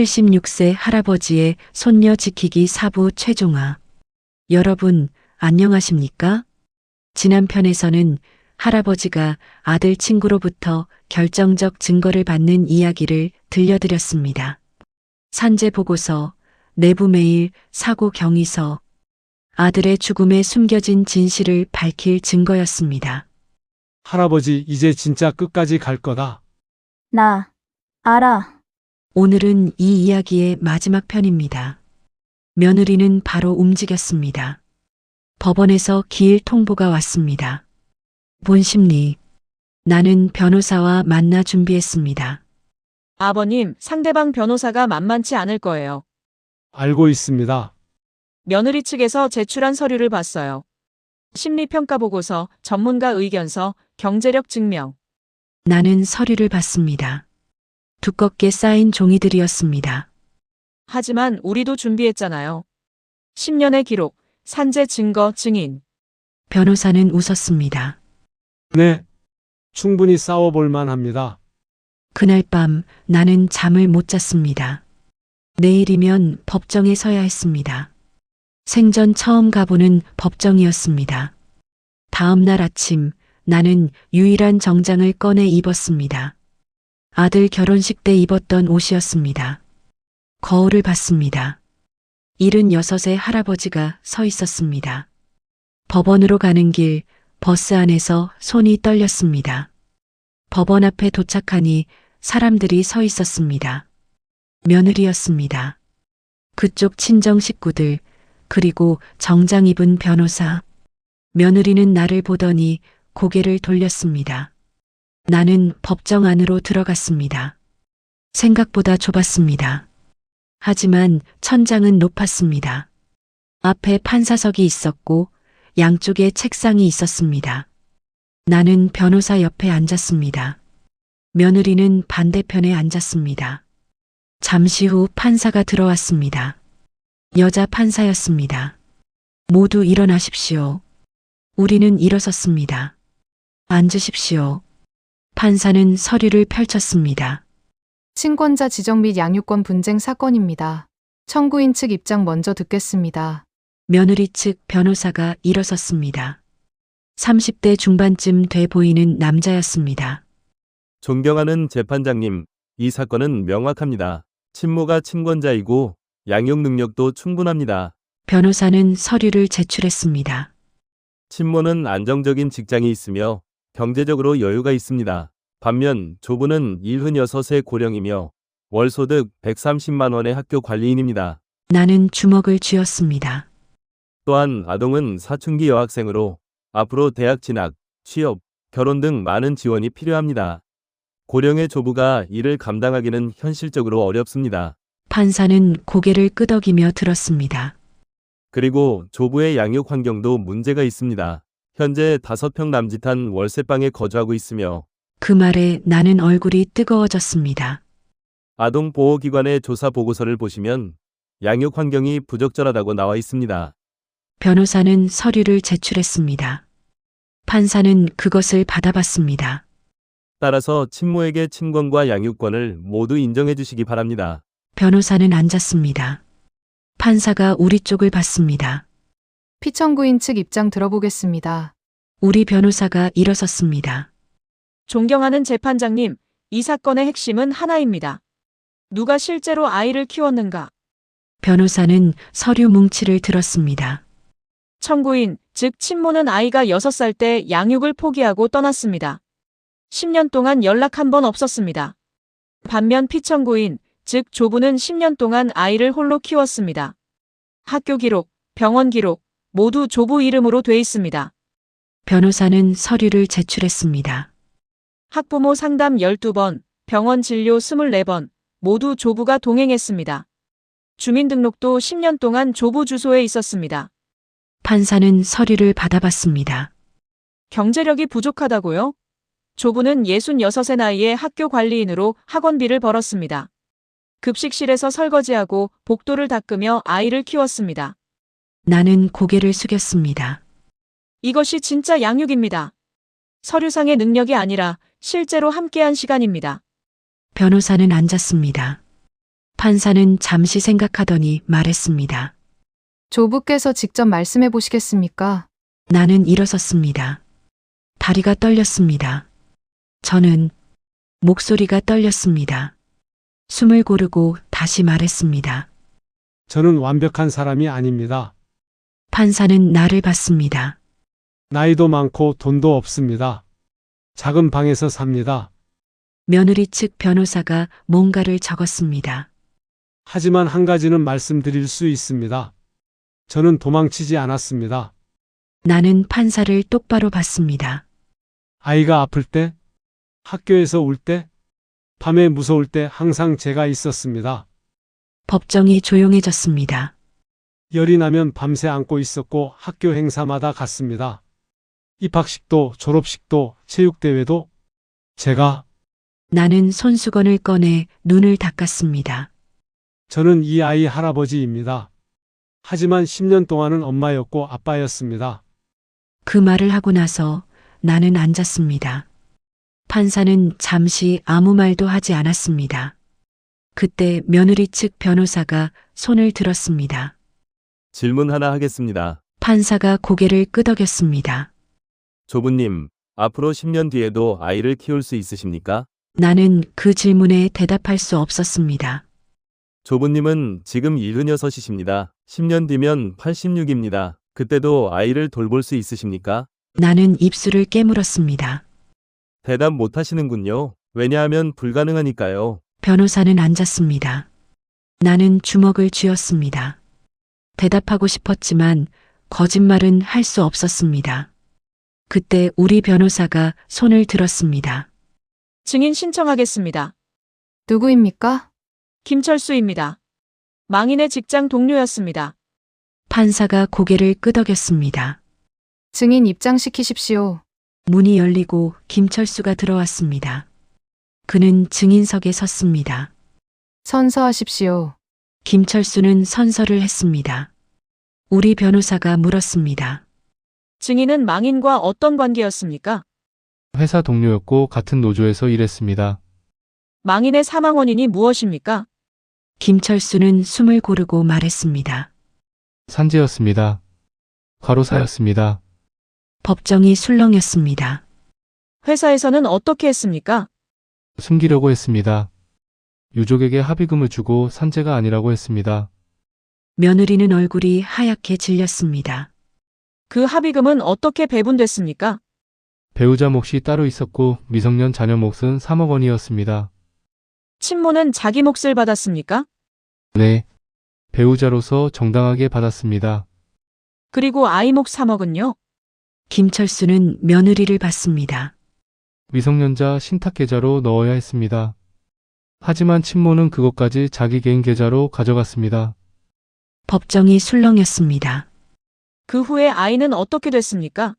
76세 할아버지의 손녀 지키기 사부 최종화. 여러분, 안녕하십니까? 지난 편에서는 할아버지가 아들 친구로부터 결정적 증거를 받는 이야기를 들려드렸습니다. 산재 보고서, 내부 메일, 사고 경위서, 아들의 죽음에 숨겨진 진실을 밝힐 증거였습니다. 할아버지, 이제 진짜 끝까지 갈 거다. 나 알아. 오늘은 이 이야기의 마지막 편입니다. 며느리는 바로 움직였습니다. 법원에서 기일 통보가 왔습니다. 본심리. 나는 변호사와 만나 준비했습니다. 아버님, 상대방 변호사가 만만치 않을 거예요. 알고 있습니다. 며느리 측에서 제출한 서류를 봤어요. 심리평가 보고서, 전문가 의견서, 경제력 증명. 나는 서류를 봤습니다. 두껍게 쌓인 종이들이었습니다. 하지만 우리도 준비했잖아요. 10년의 기록, 산재 증거 증인. 변호사는 웃었습니다. 네. 충분히 싸워볼 만합니다. 그날 밤 나는 잠을 못 잤습니다. 내일이면 법정에 서야 했습니다. 생전 처음 가보는 법정이었습니다. 다음 날 아침 나는 유일한 정장을 꺼내 입었습니다. 아들 결혼식 때 입었던 옷이었습니다. 거울을 봤습니다. 76의 할아버지가 서 있었습니다. 법원으로 가는 길, 버스 안에서 손이 떨렸습니다. 법원 앞에 도착하니 사람들이 서 있었습니다. 며느리였습니다. 그쪽 친정 식구들, 그리고 정장 입은 변호사. 며느리는 나를 보더니 고개를 돌렸습니다. 나는 법정 안으로 들어갔습니다. 생각보다 좁았습니다. 하지만 천장은 높았습니다. 앞에 판사석이 있었고 양쪽에 책상이 있었습니다. 나는 변호사 옆에 앉았습니다. 며느리는 반대편에 앉았습니다. 잠시 후 판사가 들어왔습니다. 여자 판사였습니다. 모두 일어나십시오. 우리는 일어섰습니다. 앉으십시오. 판사는 서류를 펼쳤습니다. 친권자 지정 및 양육권 분쟁 사건입니다. 청구인 측 입장 먼저 듣겠습니다. 며느리 측 변호사가 일어섰습니다. 30대 중반쯤 돼 보이는 남자였습니다. 존경하는 재판장님, 이 사건은 명확합니다. 친모가 친권자이고 양육 능력도 충분합니다. 변호사는 서류를 제출했습니다. 친모는 안정적인 직장이 있으며 경제적으로 여유가 있습니다. 반면 조부는 76의 고령이며 월소득 130만 원의 학교 관리인입니다. 나는 주먹을 쥐었습니다. 또한 아동은 사춘기 여학생으로 앞으로 대학 진학, 취업, 결혼 등 많은 지원이 필요합니다. 고령의 조부가 이를 감당하기는 현실적으로 어렵습니다. 판사는 고개를 끄덕이며 들었습니다. 그리고 조부의 양육 환경도 문제가 있습니다. 현재 5평 남짓한 월세방에 거주하고 있으며 그 말에 나는 얼굴이 뜨거워졌습니다. 아동보호기관의 조사 보고서를 보시면 양육 환경이 부적절하다고 나와 있습니다. 변호사는 서류를 제출했습니다. 판사는 그것을 받아봤습니다. 따라서 친모에게 친권과 양육권을 모두 인정해 주시기 바랍니다. 변호사는 앉았습니다. 판사가 우리 쪽을 봤습니다. 피청구인 측 입장 들어보겠습니다. 우리 변호사가 일어섰습니다. 존경하는 재판장님, 이 사건의 핵심은 하나입니다. 누가 실제로 아이를 키웠는가? 변호사는 서류 뭉치를 들었습니다. 청구인, 즉 친모는 아이가 6살 때 양육을 포기하고 떠났습니다. 10년 동안 연락 한 번 없었습니다. 반면 피청구인, 즉 조부는 10년 동안 아이를 홀로 키웠습니다. 학교 기록, 병원 기록, 모두 조부 이름으로 돼 있습니다. 변호사는 서류를 제출했습니다. 학부모 상담 12번, 병원 진료 24번, 모두 조부가 동행했습니다. 주민등록도 10년 동안 조부 주소에 있었습니다. 판사는 서류를 받아봤습니다. 경제력이 부족하다고요? 조부는 66의 나이에 학교 관리인으로 학원비를 벌었습니다. 급식실에서 설거지하고 복도를 닦으며 아이를 키웠습니다. 나는 고개를 숙였습니다. 이것이 진짜 양육입니다. 서류상의 능력이 아니라 실제로 함께한 시간입니다. 변호사는 앉았습니다. 판사는 잠시 생각하더니 말했습니다. 조부께서 직접 말씀해 보시겠습니까? 나는 일어섰습니다. 다리가 떨렸습니다. 저는 목소리가 떨렸습니다. 숨을 고르고 다시 말했습니다. 저는 완벽한 사람이 아닙니다. 판사는 나를 봤습니다. 나이도 많고 돈도 없습니다. 작은 방에서 삽니다. 며느리 측 변호사가 뭔가를 적었습니다. 하지만 한 가지는 말씀드릴 수 있습니다. 저는 도망치지 않았습니다. 나는 판사를 똑바로 봤습니다. 아이가 아플 때, 학교에서 울 때, 밤에 무서울 때 항상 제가 있었습니다. 법정이 조용해졌습니다. 열이 나면 밤새 안고 있었고 학교 행사마다 갔습니다. 입학식도 졸업식도 체육대회도 제가 나는 손수건을 꺼내 눈을 닦았습니다. 저는 이 아이 할아버지입니다. 하지만 10년 동안은 엄마였고 아빠였습니다. 그 말을 하고 나서 나는 앉았습니다. 판사는 잠시 아무 말도 하지 않았습니다. 그때 며느리 측 변호사가 손을 들었습니다. 질문 하나 하겠습니다. 판사가 고개를 끄덕였습니다. 조부님, 앞으로 10년 뒤에도 아이를 키울 수 있으십니까? 나는 그 질문에 대답할 수 없었습니다. 조부님은 지금 76이십니다. 10년 뒤면 86입니다. 그때도 아이를 돌볼 수 있으십니까? 나는 입술을 깨물었습니다. 대답 못 하시는군요. 왜냐하면 불가능하니까요. 변호사는 앉았습니다. 나는 주먹을 쥐었습니다. 대답하고 싶었지만 거짓말은 할 수 없었습니다. 그때 우리 변호사가 손을 들었습니다. 증인 신청하겠습니다. 누구입니까? 김철수입니다. 망인의 직장 동료였습니다. 판사가 고개를 끄덕였습니다. 증인 입장시키십시오. 문이 열리고 김철수가 들어왔습니다. 그는 증인석에 섰습니다. 선서하십시오. 김철수는 선서를 했습니다. 우리 변호사가 물었습니다. 증인은 망인과 어떤 관계였습니까? 회사 동료였고 같은 노조에서 일했습니다. 망인의 사망 원인이 무엇입니까? 김철수는 숨을 고르고 말했습니다. 산재였습니다. 과로사였습니다. 법정이 술렁였습니다. 회사에서는 어떻게 했습니까? 숨기려고 했습니다. 유족에게 합의금을 주고 산재가 아니라고 했습니다. 며느리는 얼굴이 하얗게 질렸습니다. 그 합의금은 어떻게 배분됐습니까? 배우자 몫이 따로 있었고 미성년 자녀 몫은 3억 원이었습니다. 친모는 자기 몫을 받았습니까? 네. 배우자로서 정당하게 받았습니다. 그리고 아이 몫 3억은요? 김철수는 며느리를 봤습니다. 미성년자 신탁 계좌로 넣어야 했습니다. 하지만 친모는 그것까지 자기 개인 계좌로 가져갔습니다. 법정이 술렁였습니다. 그 후에 아이는 어떻게 됐습니까?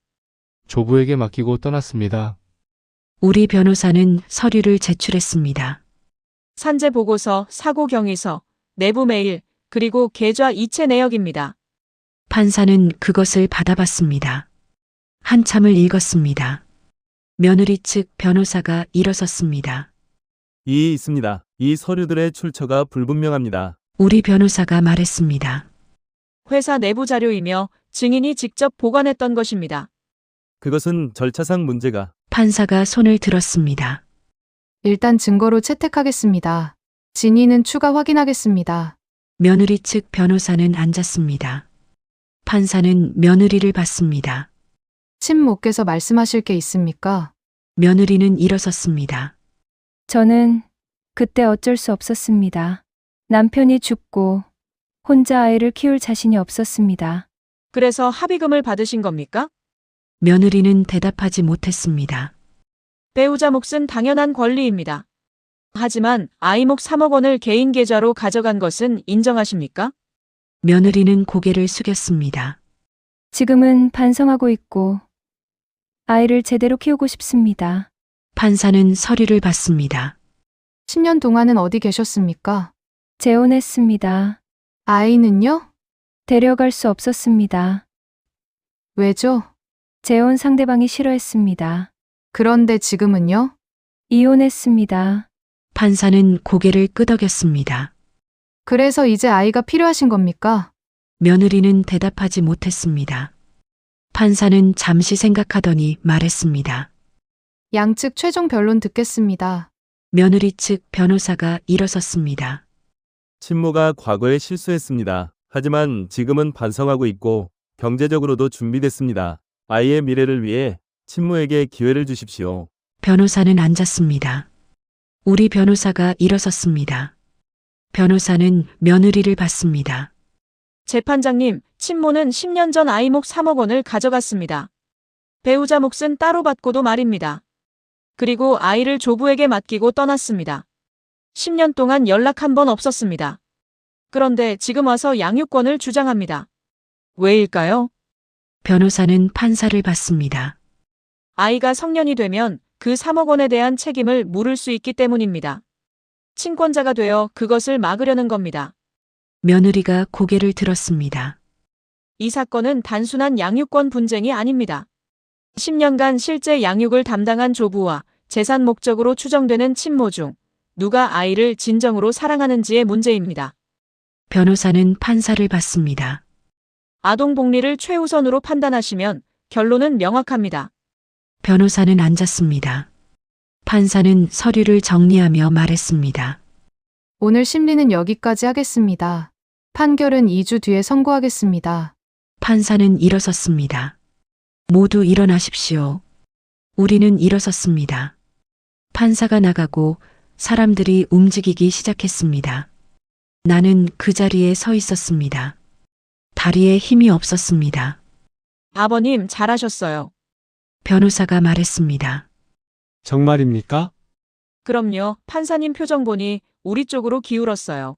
조부에게 맡기고 떠났습니다. 우리 변호사는 서류를 제출했습니다. 산재 보고서, 사고 경위서, 내부 메일, 그리고 계좌 이체 내역입니다. 판사는 그것을 받아봤습니다. 한참을 읽었습니다. 며느리 측 변호사가 일어섰습니다. 이의 있습니다. 이 서류들의 출처가 불분명합니다. 우리 변호사가 말했습니다. 회사 내부 자료이며 증인이 직접 보관했던 것입니다. 그것은 절차상 문제가 판사가 손을 들었습니다. 일단 증거로 채택하겠습니다. 진위는 추가 확인하겠습니다. 며느리 측 변호사는 앉았습니다. 판사는 며느리를 봤습니다. 친모께서 말씀하실 게 있습니까? 며느리는 일어섰습니다. 저는 그때 어쩔 수 없었습니다. 남편이 죽고 혼자 아이를 키울 자신이 없었습니다. 그래서 합의금을 받으신 겁니까? 며느리는 대답하지 못했습니다. 배우자 몫은 당연한 권리입니다. 하지만 아이 몫 3억 원을 개인 계좌로 가져간 것은 인정하십니까? 며느리는 고개를 숙였습니다. 지금은 반성하고 있고 아이를 제대로 키우고 싶습니다. 판사는 서류를 봤습니다. 10년 동안은 어디 계셨습니까? 재혼했습니다. 아이는요? 데려갈 수 없었습니다. 왜죠? 재혼 상대방이 싫어했습니다. 그런데 지금은요? 이혼했습니다. 판사는 고개를 끄덕였습니다. 그래서 이제 아이가 필요하신 겁니까? 며느리는 대답하지 못했습니다. 판사는 잠시 생각하더니 말했습니다. 양측 최종 변론 듣겠습니다. 며느리 측 변호사가 일어섰습니다. 친모가 과거에 실수했습니다. 하지만 지금은 반성하고 있고 경제적으로도 준비됐습니다. 아이의 미래를 위해 친모에게 기회를 주십시오. 변호사는 앉았습니다. 우리 변호사가 일어섰습니다. 변호사는 며느리를 봤습니다. 재판장님, 친모는 10년 전 아이 몫 3억 원을 가져갔습니다. 배우자 몫은 따로 받고도 말입니다. 그리고 아이를 조부에게 맡기고 떠났습니다. 10년 동안 연락 한 번 없었습니다. 그런데 지금 와서 양육권을 주장합니다. 왜일까요? 변호사는 판사를 봤습니다. 아이가 성년이 되면 그 3억 원에 대한 책임을 물을 수 있기 때문입니다. 친권자가 되어 그것을 막으려는 겁니다. 며느리가 고개를 들었습니다. 이 사건은 단순한 양육권 분쟁이 아닙니다. 10년간 실제 양육을 담당한 조부와 재산 목적으로 추정되는 친모 중 누가 아이를 진정으로 사랑하는지의 문제입니다. 변호사는 판사를 봤습니다. 아동 복리를 최우선으로 판단하시면 결론은 명확합니다. 변호사는 앉았습니다. 판사는 서류를 정리하며 말했습니다. 오늘 심리는 여기까지 하겠습니다. 판결은 2주 뒤에 선고하겠습니다. 판사는 일어섰습니다. 모두 일어나십시오. 우리는 일어섰습니다. 판사가 나가고 사람들이 움직이기 시작했습니다. 나는 그 자리에 서 있었습니다. 다리에 힘이 없었습니다. 아버님, 잘하셨어요. 변호사가 말했습니다. 정말입니까? 그럼요. 판사님 표정 보니 우리 쪽으로 기울었어요.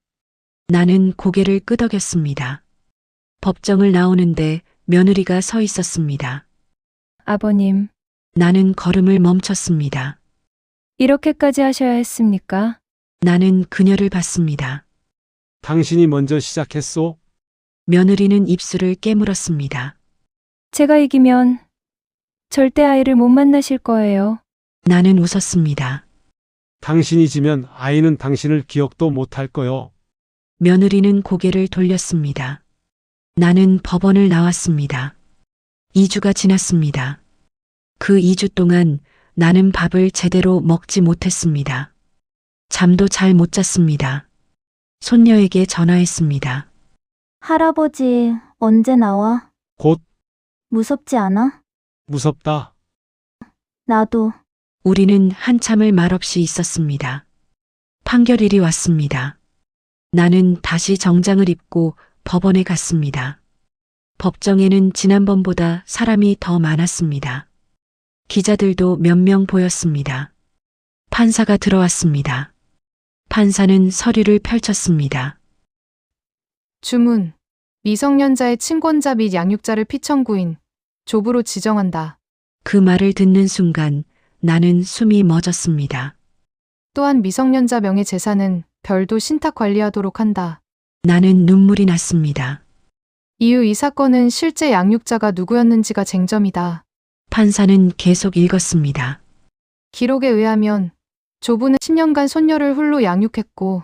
나는 고개를 끄덕였습니다. 법정을 나오는데 며느리가 서 있었습니다. 아버님, 나는 걸음을 멈췄습니다. 이렇게까지 하셔야 했습니까? 나는 그녀를 봤습니다. 당신이 먼저 시작했소? 며느리는 입술을 깨물었습니다. 제가 이기면 절대 아이를 못 만나실 거예요. 나는 웃었습니다. 당신이 지면 아이는 당신을 기억도 못할 거요. 며느리는 고개를 돌렸습니다. 나는 법원을 나왔습니다. 2주가 지났습니다. 그 2주 동안 나는 밥을 제대로 먹지 못했습니다. 잠도 잘 못 잤습니다. 손녀에게 전화했습니다. 할아버지, 언제 나와? 곧 무섭지 않아? 무섭다. 나도. 우리는 한참을 말없이 있었습니다. 판결일이 왔습니다. 나는 다시 정장을 입고 법원에 갔습니다. 법정에는 지난번보다 사람이 더 많았습니다. 기자들도 몇 명 보였습니다. 판사가 들어왔습니다. 판사는 서류를 펼쳤습니다. 주문. 미성년자의 친권자 및 양육자를 피청구인, 조부로 지정한다. 그 말을 듣는 순간 나는 숨이 멎었습니다. 또한 미성년자 명의 재산은 별도 신탁 관리하도록 한다. 나는 눈물이 났습니다. 이후 이 사건은 실제 양육자가 누구였는지가 쟁점이다. 판사는 계속 읽었습니다. 기록에 의하면 조부는 10년간 손녀를 홀로 양육했고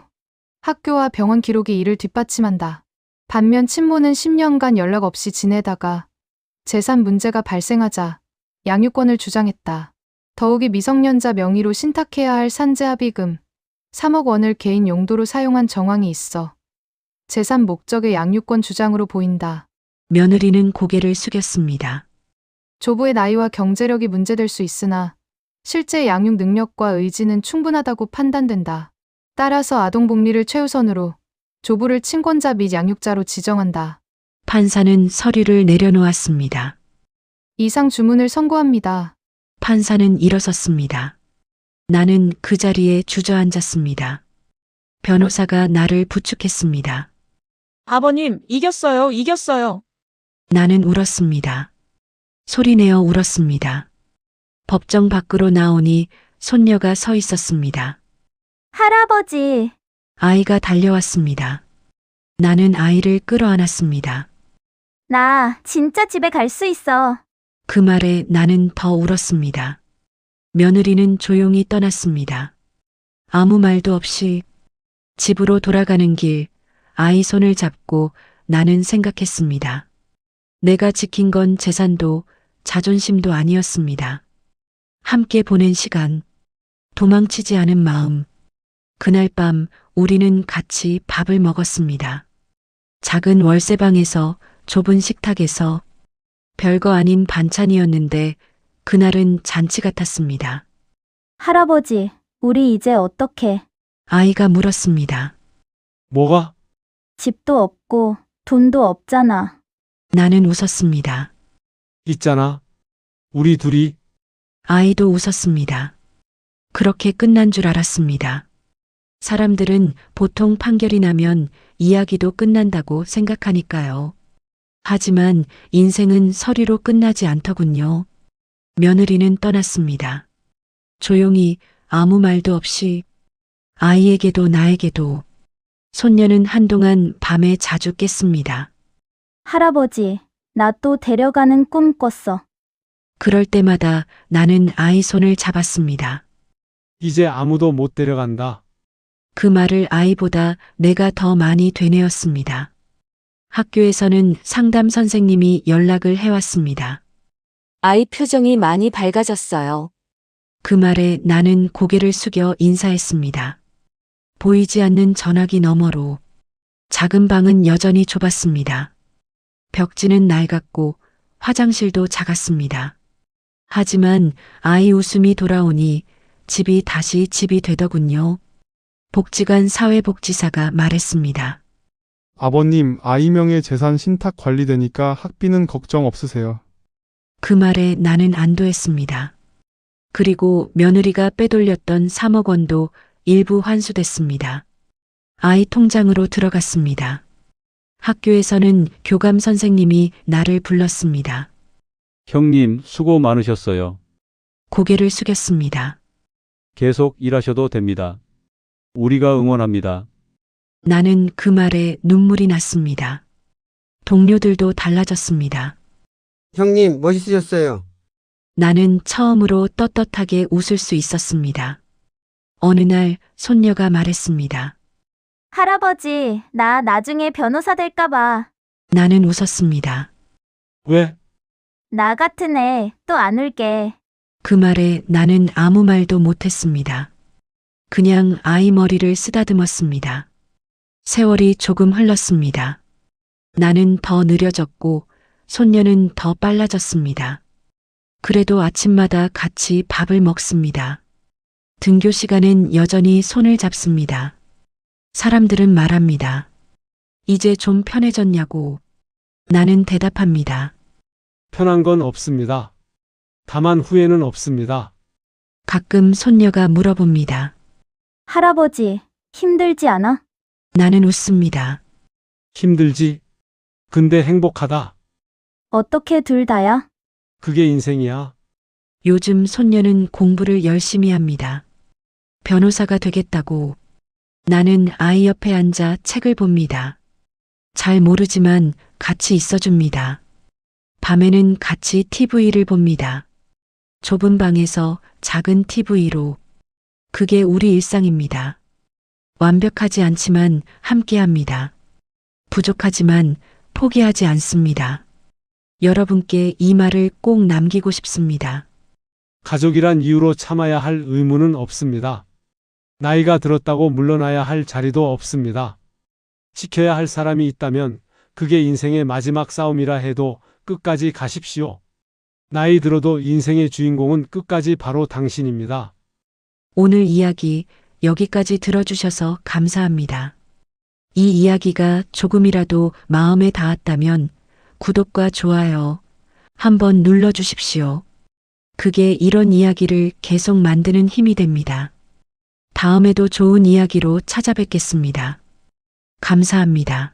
학교와 병원 기록이 이를 뒷받침한다. 반면 친모는 10년간 연락 없이 지내다가 재산 문제가 발생하자 양육권을 주장했다. 더욱이 미성년자 명의로 신탁해야 할 산재합의금 3억 원을 개인 용도로 사용한 정황이 있어 재산 목적의 양육권 주장으로 보인다. 며느리는 고개를 숙였습니다. 조부의 나이와 경제력이 문제될 수 있으나 실제 양육 능력과 의지는 충분하다고 판단된다. 따라서 아동복리를 최우선으로 조부를 친권자 및 양육자로 지정한다. 판사는 서류를 내려놓았습니다. 이상 주문을 선고합니다. 판사는 일어섰습니다. 나는 그 자리에 주저앉았습니다. 변호사가 나를 부축했습니다. 아버님, 이겼어요, 이겼어요. 나는 울었습니다. 소리내어 울었습니다. 법정 밖으로 나오니 손녀가 서 있었습니다. 할아버지, 아이가 달려왔습니다. 나는 아이를 끌어안았습니다. 나 진짜 집에 갈 수 있어. 그 말에 나는 더 울었습니다. 며느리는 조용히 떠났습니다. 아무 말도 없이 집으로 돌아가는 길, 아이 손을 잡고 나는 생각했습니다. 내가 지킨 건 재산도 자존심도 아니었습니다. 함께 보낸 시간, 도망치지 않은 마음. 그날 밤 우리는 같이 밥을 먹었습니다. 작은 월세방에서, 좁은 식탁에서. 별거 아닌 반찬이었는데 그날은 잔치 같았습니다. 할아버지, 우리 이제 어떡해? 아이가 물었습니다. 뭐가? 집도 없고 돈도 없잖아. 나는 웃었습니다. 있잖아. 우리 둘이. 아이도 웃었습니다. 그렇게 끝난 줄 알았습니다. 사람들은 보통 판결이 나면 이야기도 끝난다고 생각하니까요. 하지만 인생은 서류로 끝나지 않더군요. 며느리는 떠났습니다. 조용히 아무 말도 없이. 아이에게도 나에게도. 손녀는 한동안 밤에 자주 깼습니다. 할아버지, 나 또 데려가는 꿈 꿨어. 그럴 때마다 나는 아이 손을 잡았습니다. 이제 아무도 못 데려간다. 그 말을 아이보다 내가 더 많이 되뇌었습니다. 학교에서는 상담 선생님이 연락을 해왔습니다. 아이 표정이 많이 밝아졌어요. 그 말에 나는 고개를 숙여 인사했습니다. 보이지 않는 전화기 너머로. 작은 방은 여전히 좁았습니다. 벽지는 낡았고 화장실도 작았습니다. 하지만 아이 웃음이 돌아오니 집이 다시 집이 되더군요. 복지관 사회복지사가 말했습니다. 아버님, 아이 명의 재산 신탁 관리되니까 학비는 걱정 없으세요. 그 말에 나는 안도했습니다. 그리고 며느리가 빼돌렸던 3억 원도 일부 환수됐습니다. 아이 통장으로 들어갔습니다. 학교에서는 교감 선생님이 나를 불렀습니다. 형님, 수고 많으셨어요. 고개를 숙였습니다. 계속 일하셔도 됩니다. 우리가 응원합니다. 나는 그 말에 눈물이 났습니다. 동료들도 달라졌습니다. 형님, 멋있으셨어요. 나는 처음으로 떳떳하게 웃을 수 있었습니다. 어느 날 손녀가 말했습니다. 할아버지, 나 나중에 변호사 될까봐. 나는 웃었습니다. 왜? 나 같은 애 또 안 울게. 그 말에 나는 아무 말도 못했습니다. 그냥 아이 머리를 쓰다듬었습니다. 세월이 조금 흘렀습니다. 나는 더 느려졌고 손녀는 더 빨라졌습니다. 그래도 아침마다 같이 밥을 먹습니다. 등교 시간엔 여전히 손을 잡습니다. 사람들은 말합니다. 이제 좀 편해졌냐고. 나는 대답합니다. 편한 건 없습니다. 다만 후회는 없습니다. 가끔 손녀가 물어봅니다. 할아버지, 힘들지 않아? 나는 웃습니다. 힘들지? 근데 행복하다. 어떻게 둘 다야? 그게 인생이야. 요즘 손녀는 공부를 열심히 합니다. 변호사가 되겠다고. 나는 아이 옆에 앉아 책을 봅니다. 잘 모르지만 같이 있어줍니다. 밤에는 같이 TV를 봅니다. 좁은 방에서 작은 TV로. 그게 우리 일상입니다. 완벽하지 않지만 함께합니다. 부족하지만 포기하지 않습니다. 여러분께 이 말을 꼭 남기고 싶습니다. 가족이란 이유로 참아야 할 의무는 없습니다. 나이가 들었다고 물러나야 할 자리도 없습니다. 지켜야 할 사람이 있다면 그게 인생의 마지막 싸움이라 해도 끝까지 가십시오. 나이 들어도 인생의 주인공은 끝까지 바로 당신입니다. 오늘 이야기 여기까지 들어주셔서 감사합니다. 이 이야기가 조금이라도 마음에 닿았다면 구독과 좋아요 한번 눌러주십시오. 그게 이런 이야기를 계속 만드는 힘이 됩니다. 다음에도 좋은 이야기로 찾아뵙겠습니다. 감사합니다.